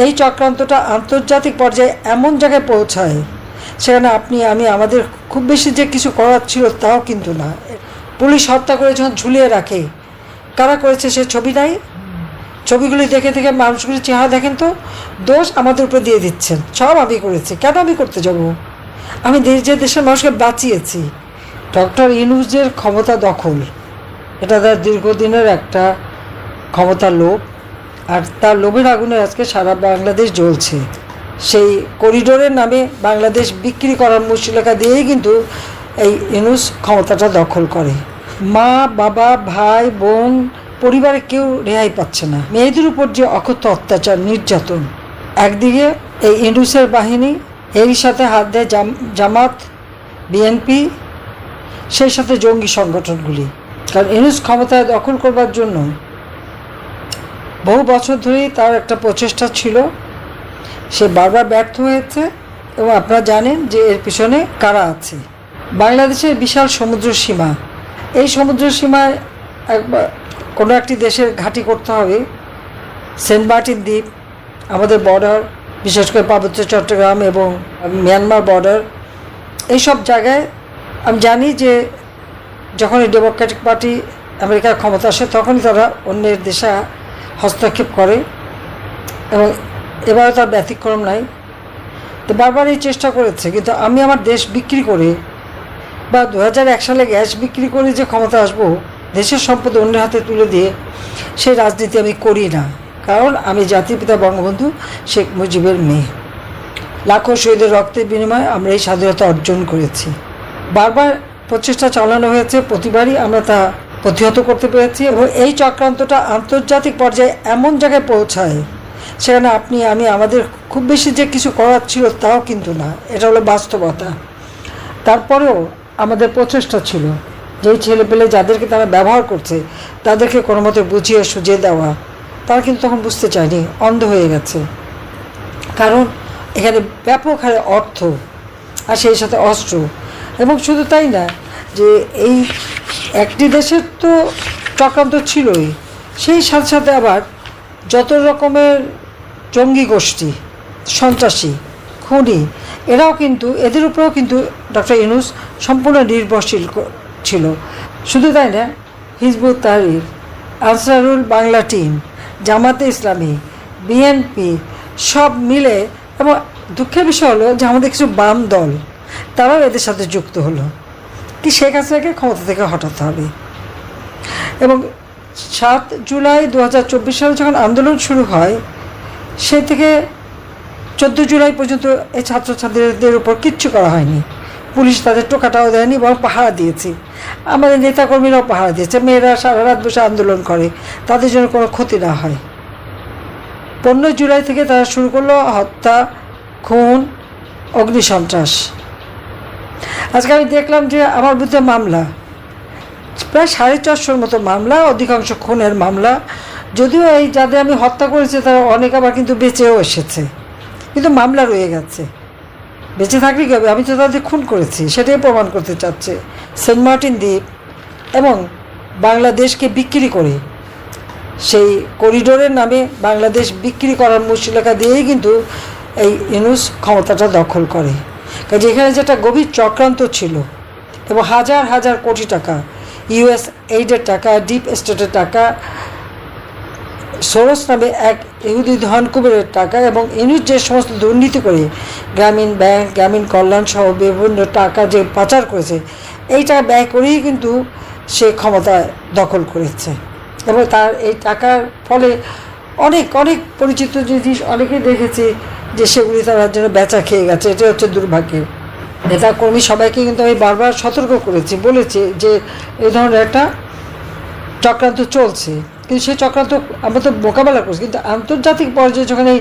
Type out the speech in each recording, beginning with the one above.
এই চক্রান্তটা আন্তর্জাতিক পর্যায়ে এমন জায়গায় পৌঁছায় সেখানে আপনি আমি আমাদের খুব বেশি যে কিছু করার ছিল তাও কিন্তু না। পুলিশ হত্যা করে যখন ঝুলিয়ে রাখে, কারা করেছে সে ছবি নাই? ছবিগুলি দেখে দেখে মানুষগুলির চেহারা দেখেন তো, দোষ আমাদের উপরে দিয়ে দিচ্ছেন, সব আমি করেছি। কেন আমি করতে যাব? আমি যে দেশের মানুষকে বাঁচিয়েছি। ডক্টর ইউনূসের ক্ষমতা দখল, এটা তার দীর্ঘদিনের একটা ক্ষমতার লোভ, আর তার লোভের আগুনে আজকে সারা বাংলাদেশ জ্বলছে। সেই করিডোরের নামে বাংলাদেশ বিক্রি করার মুচলেখা দিয়েই কিন্তু এই ইউনূস ক্ষমতাটা দখল করে। মা বাবা ভাই বোন পরিবারে কেউ রেহাই পাচ্ছে না। মেয়েদের উপর যে অকথ্য অত্যাচার নির্যাতন, একদিকে এই ইউনূসের বাহিনী, এরই সাথে হাত দেয় জামাত, বিএনপি, সেই সাথে জঙ্গি সংগঠনগুলি। কারণ ইউনূস ক্ষমতায় দখল করবার জন্য বহু বছর ধরেই তার একটা প্রচেষ্টা ছিল, সে বারবার ব্যর্থ হয়েছে। এবং আপনারা জানেন যে এর পিছনে কারা আছে। বাংলাদেশের বিশাল সমুদ্র সীমা, এই সমুদ্র সীমায় কোনো একটি দেশের ঘাঁটি করতে হবে। সেন্ট মার্টিন দ্বীপ, আমাদের বর্ডার, বিশেষ করে পার্বত্য চট্টগ্রাম এবং মিয়ানমার বর্ডার, এইসব জায়গায় আমি জানি যে যখন এই ডেমোক্রেটিক পার্টি আমেরিকার ক্ষমতা আসে তখনই তারা অন্যের দেশে হস্তক্ষেপ করে, এবং এবারে তার ব্যতিক্রম নাই। তো বারবার এই চেষ্টা করেছে, কিন্তু আমি আমার দেশ বিক্রি করে বা 2001 সালে গ্যাস বিক্রি করে যে ক্ষমতা আসবো, দেশের সম্পদ অন্যের হাতে তুলে দিয়ে, সেই রাজনীতি আমি করি না। কারণ আমি জাতির পিতা বঙ্গবন্ধু শেখ মুজিবের মেয়ে। লাখো শহীদের রক্তের বিনিময়ে আমরা এই স্বাধীনতা অর্জন করেছি। বারবার প্রচেষ্টা চালানো হয়েছে, প্রতিবারই আমরা তা প্রতিহত করতে পেরেছি। এবং এই চক্রান্তটা আন্তর্জাতিক পর্যায়ে এমন জায়গায় পৌঁছায় সেখানে আপনি আমি আমাদের খুব বেশি যে কিছু করার ছিল তাও কিন্তু না। এটা হলো বাস্তবতা। তারপরেও আমাদের প্রচেষ্টা ছিল যে ছেলেপেলে যাদেরকে তারা ব্যবহার করছে তাদেরকে কোনো মতে বুঝিয়ে সুঝিয়ে দেওয়া। তারা কিন্তু তখন বুঝতে চায়নি, অন্ধ হয়ে গেছে। কারণ এখানে ব্যাপক হারে অর্থ আর সেই সাথে অস্ত্র। এবং শুধু তাই না, যে এই একটি দেশের তো চক্রান্ত ছিলই, সেই সাথে সাথে আবার যত রকমের জঙ্গি গোষ্ঠী, সন্ত্রাসী, খুনি, এরাও কিন্তু, এদের উপরেও কিন্তু ডক্টর ইউনূস সম্পূর্ণ নির্ভরশীল ছিল। শুধু তাই না, Hizbut Tahrir, Ansarullah Bangla team, Jamaat Islami, BNP সব মিলে। এবং দুঃখের বিষয় হলো যে আমাদের কিছু বাম দল তারাও এদের সাথে যুক্ত হলো কি শেখ হাসিনাকে ক্ষমতা থেকে হটাতে হবে। এবং 7 জুলাই 2024 সালে যখন আন্দোলন শুরু হয়, সেই থেকে 14 জুলাই পর্যন্ত এই ছাত্রছাত্রীদের উপর কিচ্ছু করা হয়নি। পুলিশ তাদের টোকাটাও দেয়নি, বরং পাহারা দিয়েছে। আমাদের নেতাকর্মীরাও পাহারা দিয়েছে। মেয়েরা সারা রাত বসে আন্দোলন করে, তাদের জন্য কোনো ক্ষতি না হয়। 15 জুলাই থেকে তারা শুরু করলো হত্যা, খুন, অগ্নিসন্ত্রাস। আজকে আমি দেখলাম যে আমার বিরুদ্ধে মামলা প্রায় 450-র মতো মামলা, অধিকাংশ খুনের মামলা। যদিও এই যাদের আমি হত্যা করেছি তারা অনেক আবার কিন্তু বেঁচেও এসেছে, কিন্তু মামলা রয়ে গেছে। বেঁচে থাকলে কী হবে? আমি তো তাদের খুন করেছি, সেটাই প্রমাণ করতে চাচ্ছে। সেন্ট মার্টিন দ্বীপ এবং বাংলাদেশকে বিক্রি করে, সেই করিডোরের নামে বাংলাদেশ বিক্রি করার মুচলেখা দিয়েই কিন্তু এই ইউনূস ক্ষমতাটা দখল করে। কাজে এখানে যেটা গভীর চক্রান্ত ছিল, এবং হাজার হাজার কোটি টাকা ইউএস এইডের টাকা, ডিপ স্টেটের টাকা, সোরস নামে এক ইহুদি ধনকুবেরের টাকা, এবং ইউনূস যে সমস্ত দুর্নীতি করে গ্রামীণ ব্যাংক, গ্রামীণ কল্যাণ সহ বিভিন্ন টাকা যে পাচার করেছে, এই টাকা ব্যয় করেই কিন্তু সে ক্ষমতা দখল করেছে। এবং তার এই টাকার ফলে অনেক অনেক পরিচিত জিনিস অনেকেই দেখেছি যে সেগুলি তার জন্য বেচা খেয়ে গেছে। এটা হচ্ছে দুর্ভাগ্যের। নেতাকর্মী সবাইকে কিন্তু আমি বারবার সতর্ক করেছি, বলেছি যে এই ধরনের একটা চক্রান্ত চলছে। কিন্তু সেই চক্রান্ত আমরা তো মোকাবেলা করছি, কিন্তু আন্তর্জাতিক পর্যায়ে যখন এই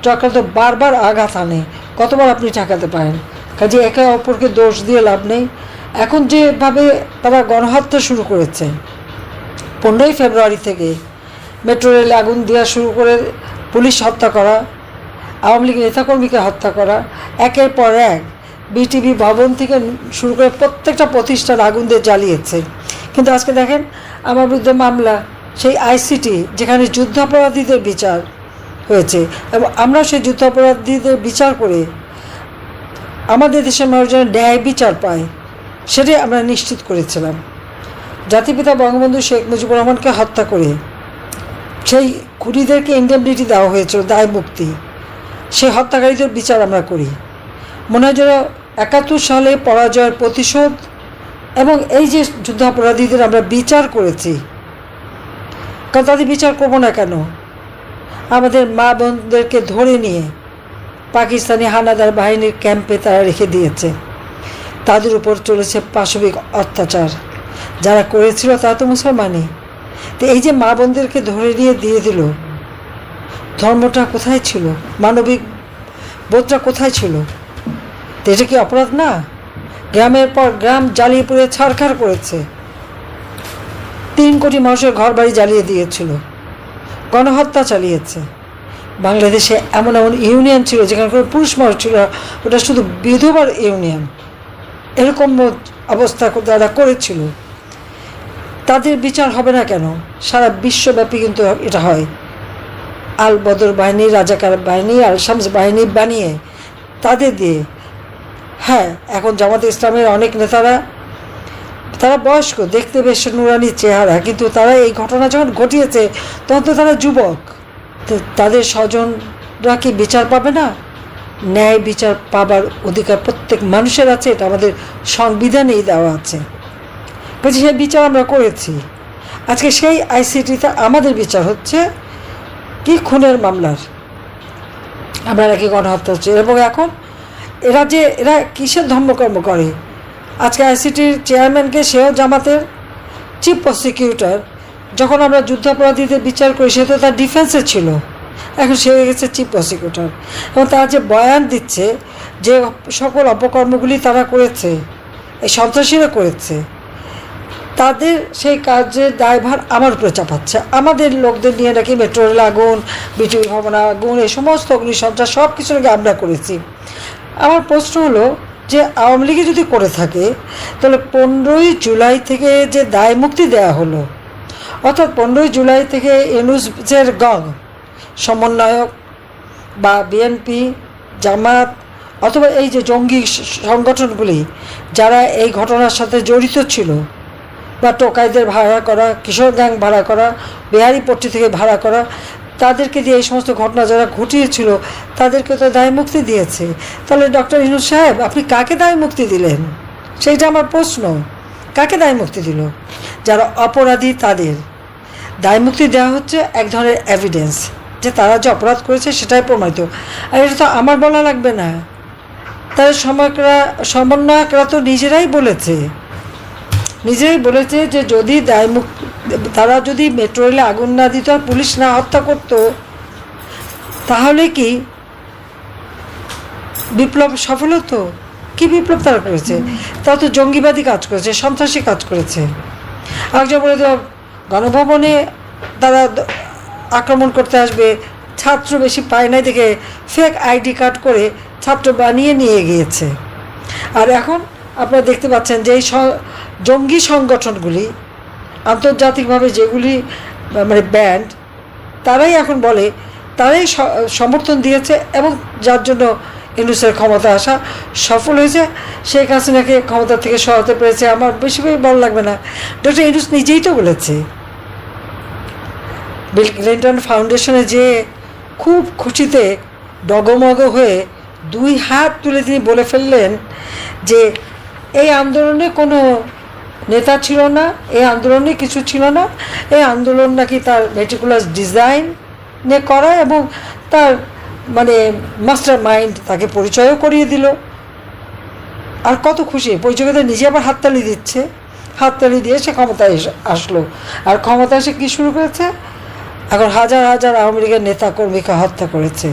চক্রান্ত বারবার আঘাত আনে, কতবার আপনি ঠেকাতে পারেন? কাজে একে অপরকে দোষ দিয়ে লাভ নেই। এখন যেভাবে তারা গণহত্যা শুরু করেছে, 15ই ফেব্রুয়ারি থেকে মেট্রো রেলে আগুন দেওয়া শুরু করে পুলিশ হত্যা করা, আওয়ামী লীগের নেতাকর্মীকে হত্যা করা, একের পর এক বিটিভি ভবন থেকে শুরু করে প্রত্যেকটা প্রতিষ্ঠান আগুন দিয়ে জ্বালিয়েছে। কিন্তু আজকে দেখেন আমার বিরুদ্ধে মামলা, সেই আইসিটি যেখানে যুদ্ধাপরাধীদের বিচার, হয়েছে এবং আমরা সেই যুদ্ধাপরাধীদের বিচার করে আমাদের দেশের মানুষ যেন ন্যায় বিচার পায় সেটাই আমরা নিশ্চিত করেছিলাম। জাতিপিতা বঙ্গবন্ধু শেখ মুজিবুর রহমানকে হত্যা করে সেই খুনিদেরকে ইন্ডেমনিটি দেওয়া হয়েছিল, দায় মুক্তি। সেই হত্যাকারীদের বিচার আমরা করি। মনে হয় যেন ৭১ সালে পরাজয়ের প্রতিশোধ এবং এই যে যুদ্ধাপরাধীদের আমরা বিচার করেছি, কারণ তাদের বিচার করবো না কেন? আমাদের মা বোনদেরকে ধরে নিয়ে পাকিস্তানি হানাদার বাহিনীর ক্যাম্পে তারা রেখে দিয়েছে। তাদের উপর চলেছে পাশবিক অত্যাচার। যারা করেছিল তারা তো মুসলমানই। তো এই যে মা বোনদেরকে ধরে নিয়ে দিয়ে দিল, ধর্মটা কোথায় ছিল? মানবিক বোধটা কোথায় ছিল? তো এটা কি অপরাধ না? গ্রামের পর গ্রাম জ্বালিয়ে পুড়ে ছারখার করেছে। 3 কোটি মানুষের ঘর বাড়ি জ্বালিয়ে দিয়েছিল, গণহত্যা চালিয়েছে। বাংলাদেশে এমন এমন ইউনিয়ন ছিল যেখানে কোনো পুরুষ মানুষ ছিল, ওটা শুধু বিধবার ইউনিয়ন। এরকম অবস্থা যারা করেছিল তাদের বিচার হবে না কেন? সারা বিশ্বব্যাপী কিন্তু এটা হয়। আল বদর বাহিনী, রাজাকার বাহিনী, আল শামস বাহিনী বানিয়ে তাদের দিয়ে। হ্যাঁ, এখন জামাতে ইসলামের অনেক নেতারা, তারা বয়স্ক, দেখতে বেশ নুরানি চেহারা, কিন্তু তারা এই ঘটনা যখন ঘটিয়েছে তখন তো তারা যুবক। তো তাদের স্বজনরা কি বিচার পাবে না? ন্যায় বিচার পাবার অধিকার প্রত্যেক মানুষের আছে, এটা আমাদের সংবিধানেই দেওয়া আছে। বলছি সেই বিচার আমরা করেছি। আজকে সেই আইসিটিতে আমাদের বিচার হচ্ছে কি খুনের মামলার, আমরা নাকি গণহত্যা হচ্ছে। এবং এখন এরা কিসের ধর্মকর্ম করে? আজকে আইসিটির চেয়ারম্যানকে, সেও জামাতের চিফ প্রসিকিউটর। যখন আমরা যুদ্ধাপরাধীদের বিচার করি সে তো তার ডিফেন্সে ছিল, এখন সে হয়ে গেছে চিফ প্রসিকিউটর। এবং তারা যে বয়ান দিচ্ছে যে সকল অপকর্মগুলি তারা করেছে, এই সন্ত্রাসীরা করেছে, তাদের সেই কাজের দায়ভার আমার উপরে চাপাচ্ছে। আমাদের লোকদের নিয়ে নাকি মেট্রো রেল আগুন, বিটিভি ভবন আগুন, এই সমস্ত অগ্নিসন্ত্রাস সব কিছু নাকি আমরা করেছি। আমার প্রশ্ন হলো যে আওয়ামী লীগে যদি করে থাকে তাহলে 15ই জুলাই থেকে যে দায় মুক্তি দেওয়া হলো, অর্থাৎ 15ই জুলাই থেকে ইউনূসের গং সমন্বয়ক বা বিএনপি, জামাত অথবা এই যে জঙ্গি সংগঠনগুলি যারা এই ঘটনার সাথে জড়িত ছিল, বা টোকাইদের ভাড়া করা, কিশোর গ্যাং ভাড়া করা, বিহারিপট্টি থেকে ভাড়া করা, তাদেরকে দিয়ে এই সমস্ত ঘটনা যারা ঘটিয়েছিল তাদেরকে তো দায় মুক্তি দিয়েছে। তাহলে ডক্টর ইউনূস সাহেব আপনি কাকে দায় মুক্তি দিলেন? সেইটা আমার প্রশ্ন। কাকে দায় মুক্তি দিল? যারা অপরাধী তাদের দায় মুক্তি দেওয়া হচ্ছে এক ধরনের এভিডেন্স যে তারা যে অপরাধ করেছে সেটাই প্রমাণিত। আর এটা তো আমার বলা লাগবে না, তাদের সমন্বয়করা তো নিজেরাই বলেছে যে যদি তারা যদি মেট্রো রেলে আগুন না দিত আর পুলিশ না হত্যা করতো তাহলে কি বিপ্লব সফল হতো? কি বিপ্লব তারা করেছে? তারা তো জঙ্গিবাদী কাজ করেছে, সন্ত্রাসী কাজ করেছে। একজন বলে তো গণভবনে তারা আক্রমণ করতে আসবে, ছাত্র বেশি পায় নাই দেখে ফেক আইডি কার্ড করে ছাত্র বানিয়ে নিয়ে গিয়েছে। আর এখন আপনারা দেখতে পাচ্ছেন যে এই জঙ্গি সংগঠনগুলি আন্তর্জাতিকভাবে যেগুলি মানে ব্যান্ড, তারাই এখন বলে তারাই সমর্থন দিয়েছে এবং যার জন্য ইউনূসের ক্ষমতা আসা সফল হয়েছে। শেখ হাসিনাকে ক্ষমতা থেকে সরাতে পেরেছে। আমার বেশি ভালো লাগবে না, ডক্টর ইউনূস নিজেই তো বলেছে। বিল ক্লিন্টন ফাউন্ডেশনে যে খুব খুশিতে ডগমগ হয়ে 2 হাত তুলে তিনি বলে ফেললেন যে এই আন্দোলনে কোনো নেতা ছিল না, এই আন্দোলনে কিছু ছিল না, এই আন্দোলন নাকি তার মেটিকুলাস ডিজাইনে করা এবং তার মানে মাস্টার মাইন্ড তাকে পরিচয়ও করিয়ে দিল। আর কত খুশি, পরিচয়টা নিজে আবার হাততালি দিচ্ছে, হাততালি দিয়ে সে ক্ষমতায় আসলো। আর ক্ষমতা এসে কী শুরু করেছে? এখন হাজার হাজার আওয়ামী লীগের নেতাকর্মীকে হত্যা করেছে,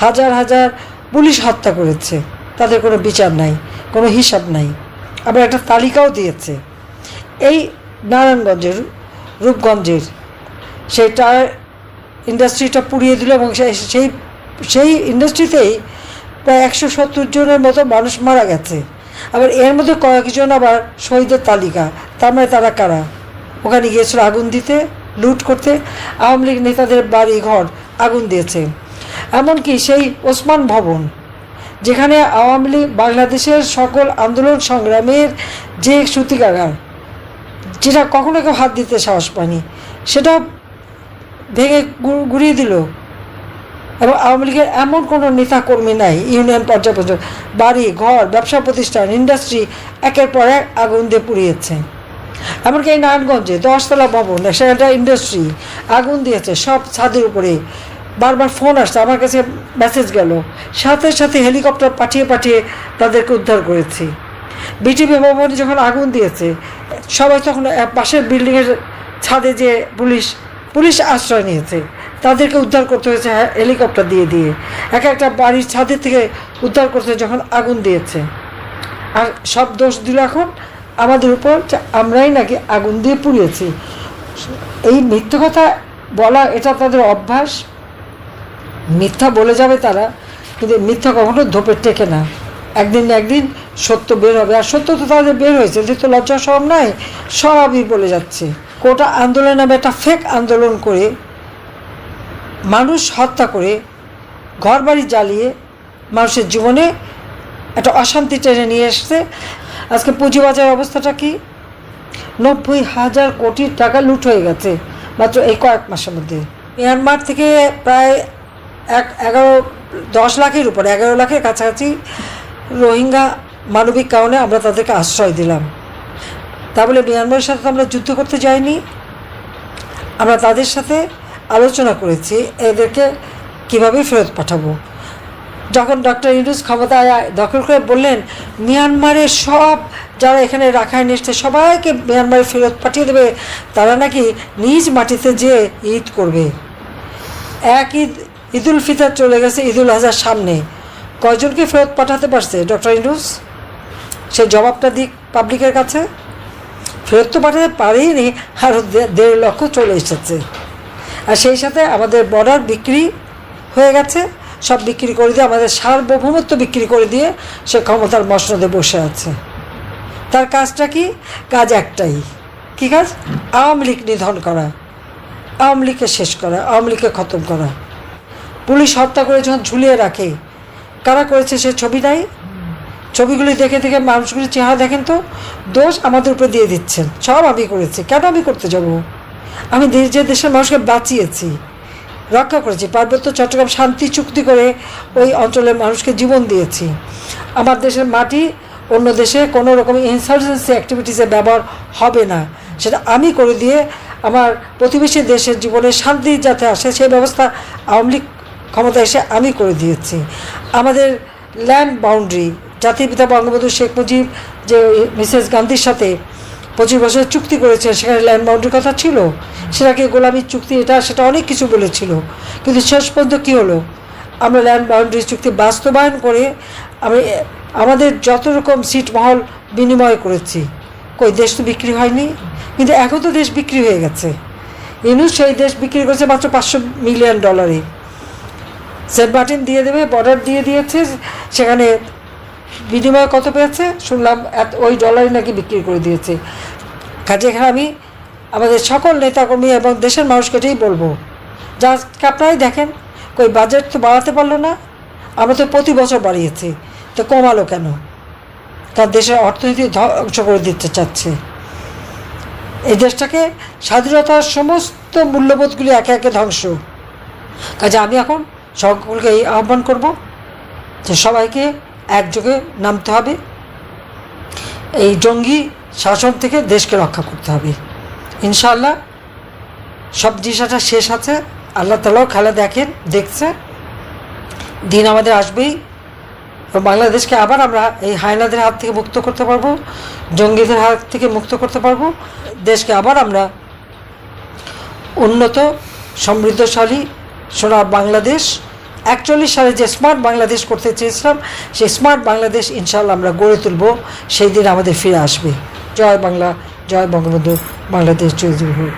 হাজার হাজার পুলিশ হত্যা করেছে, তাদের কোনো বিচার নাই, কোনো হিসাব নাই। আবার একটা তালিকাও দিয়েছে। এই নারায়ণগঞ্জের, রূপগঞ্জের সেই টায়ার ইন্ডাস্ট্রিটা পুড়িয়ে দিল এবং সেই ইন্ডাস্ট্রিতেই প্রায় 170 জনের মতো মানুষ মারা গেছে। আবার এর মধ্যে কয়েকজন আবার শহীদের তালিকা। তার মানে তারা কারা? ওখানে গিয়েছিল আগুন দিতে, লুট করতে। আওয়ামী লীগ নেতাদের বাড়ি ঘর আগুন দিয়েছে। এমনকি সেই ওসমান ভবন, যেখানে আওয়ামী লীগ বাংলাদেশের সকল আন্দোলন সংগ্রামের যে সূতিকাগার, যেটা কখনো কেউ হাত দিতে সাহস পায়নি, সেটা ভেঙে গুড়িয়ে দিল। এবং আওয়ামী লীগের এমন কোনো নেতাকর্মী নাই ইউনিয়ন পর্যায় পর্যন্ত, বাড়ি ঘর ব্যবসা প্রতিষ্ঠান ইন্ডাস্ট্রি একের পর এক আগুন দিয়ে পুড়িয়েছে। এমনকি এই নারায়ণগঞ্জে 10তলা ভবন, সেটা ইন্ডাস্ট্রি আগুন দিয়েছে, সব ছাদের উপরে। বারবার ফোন আসছে, আমার কাছে মেসেজ গেল, সাথে সাথে হেলিকপ্টার পাঠিয়ে পাঠিয়ে তাদেরকে উদ্ধার করেছি। বিটিভি ভবনে যখন আগুন দিয়েছে, সবাই তখন পাশের বিল্ডিংয়ের ছাদে যে পুলিশ আশ্রয় নিয়েছে, তাদেরকে উদ্ধার করতে হয়েছে হেলিকপ্টার দিয়ে দিয়ে। একটা বাড়ির ছাদের থেকে উদ্ধার করতে যখন আগুন দিয়েছে, আর সব দোষ দিল এখন আমাদের উপর, আমরাই নাকি আগুন দিয়ে পুড়িয়েছি। এই মিথ্যে কথা বলা, এটা তাদের অভ্যাস। মিথ্যা বলে যাবে তারা, কিন্তু মিথ্যা কখনো ধোপে টেকে না। একদিন না একদিন সত্য বের হবে, আর সত্য তো তাদের বের হয়েছে, যেহেতু লজ্জা শরম নাই, সবই বলে যাচ্ছে। কোটা আন্দোলন নামে একটা ফেক আন্দোলন করে, মানুষ হত্যা করে, ঘরবাড়ি জ্বালিয়ে মানুষের জীবনে একটা অশান্তি টেনে নিয়ে এসছে। আজকে পুঁজিবাজার অবস্থাটা কি? 90,000 কোটি টাকা লুট হয়ে গেছে মাত্র এই কয়েক মাসের মধ্যে। মিয়ানমার থেকে প্রায় 10 লাখের উপরে, 11 লাখের কাছাকাছি রোহিঙ্গা মানবিক কারণে আমরা তাদেরকে আশ্রয় দিলাম। তা বলে মিয়ানমারের সাথে তো আমরা যুদ্ধ করতে যাইনি, আমরা তাদের সাথে আলোচনা করেছি এদেরকে কিভাবে ফেরত পাঠাবো। যখন ডক্টর ইউনূস ক্ষমতায় দখল করে বললেন মিয়ানমারের সব যারা এখানে রাখাইন এসছে সবাইকে মিয়ানমারে ফেরত পাঠিয়ে দেবে, তারা নাকি নিজ মাটিতে যেয়ে ঈদ করবে। এক ঈদুল ফিতর চলে গেছে, ঈদুল আজহার সামনে কয়জনকে ফেরত পাঠাতে পারছে ডক্টর ইউনূস? সেই জবাবটা দিক পাবলিকের কাছে। ফেরত তো পাঠাতে পারেইনি, আরও 1.5 লক্ষ চলে এসেছে। আর সেই সাথে আমাদের বর্ডার বিক্রি হয়ে গেছে, সব বিক্রি করে দিয়ে, আমাদের সার্বভৌমত্ব বিক্রি করে দিয়ে সে ক্ষমতার মসনদে বসে আছে। তার কাজটা কি? কাজ একটাই। কী কাজ? আওয়ামী লীগ নিধন করা, আওয়ামী লীগকে শেষ করা, আওয়ামী লীগকে খতম করা। পুলিশ হত্যা করে যখন ঝুলিয়ে রাখে, কারা করেছে সে ছবি নাই? ছবিগুলি দেখে দেখে মানুষগুলির চেহারা দেখেন তো, দোষ আমাদের উপরে দিয়ে দিচ্ছেন, সব আমি করেছি। কেন আমি করতে যাব? আমি যে দেশের মানুষকে বাঁচিয়েছি, রক্ষা করেছি, পার্বত্য চট্টগ্রাম শান্তি চুক্তি করে ওই অঞ্চলের মানুষকে জীবন দিয়েছি। আমার দেশের মাটি অন্য দেশে কোনো রকম ইনসার্জেন্সি অ্যাক্টিভিটিসে ব্যবহার হবে না, সেটা আমি করে দিয়ে আমার প্রতিবেশী দেশের জীবনে শান্তি যাতে আসে সেই ব্যবস্থা আওয়ামী লীগ ক্ষমতা এসে আমি করে দিয়েছি। আমাদের ল্যান্ড বাউন্ডারি, জাতির পিতা বঙ্গবন্ধু শেখ মুজিব যে মিসেস গান্ধীর সাথে 25 বছরের চুক্তি করেছে, সেখানে ল্যান্ড বাউন্ডারির কথা ছিল, সেটাকে গোলামির চুক্তি, সেটা অনেক কিছু বলেছিল। কিন্তু শেষ পর্যন্ত কী হলো? আমরা ল্যান্ড বাউন্ডারি চুক্তি বাস্তবায়ন করে আমাদের যত রকম ছিটমহল বিনিময় করেছি, কই দেশ তো বিক্রি হয়নি। কিন্তু এখন তো দেশ বিক্রি হয়ে গেছে। ইউনূস সেই দেশ বিক্রি করেছে মাত্র $500 মিলিয়ন। সেন্ট মার্টিন দিয়ে দেবে, বর্ডার দিয়ে দিয়েছে, সেখানে বিনিময় কত পেয়েছে শুনলাম, ওই ডলারই নাকি বিক্রি করে দিয়েছে। কাজে এখানে আমি আমাদের সকল নেতাকর্মী এবং দেশের মানুষকে এটাই বলবো, যা আপনারাই দেখেন, কই বাজেট তো বাড়াতে পারলো না, আমরা তো প্রতি বছর বাড়িয়েছি, তো কমালো কেন? তার দেশের অর্থনীতি ধ্বংস করে দিতে চাচ্ছে। এই দেশটাকে স্বাধীনতার সমস্ত মূল্যবোধগুলি একে একে ধ্বংস। কাজে আমি এখন সকলকে এই আহ্বান করব যে সবাইকে একযোগে নামতে হবে, এই জঙ্গি শাসন থেকে দেশকে রক্ষা করতে হবে। ইনশাআল্লাহ সব জিনিসটা শেষ আছে, আল্লাহ তাআলাও খেলা দেখছে, দিন আমাদের আসবেই। বাংলাদেশকে আবার আমরা এই হায়নাদের হাত থেকে মুক্ত করতে পারবো, জঙ্গিদের হাত থেকে মুক্ত করতে পারবো। দেশকে আবার আমরা উন্নত সমৃদ্ধশালী সোনার বাংলাদেশ, 41 সালে যে স্মার্ট বাংলাদেশ করতে চেয়েছিলাম, সেই স্মার্ট বাংলাদেশ ইনশাআল্লাহ আমরা গড়ে তুলব। সেই দিন আমাদের ফিরে আসবে। জয় বাংলা, জয় বঙ্গবন্ধু, বাংলাদেশ জয় জয়।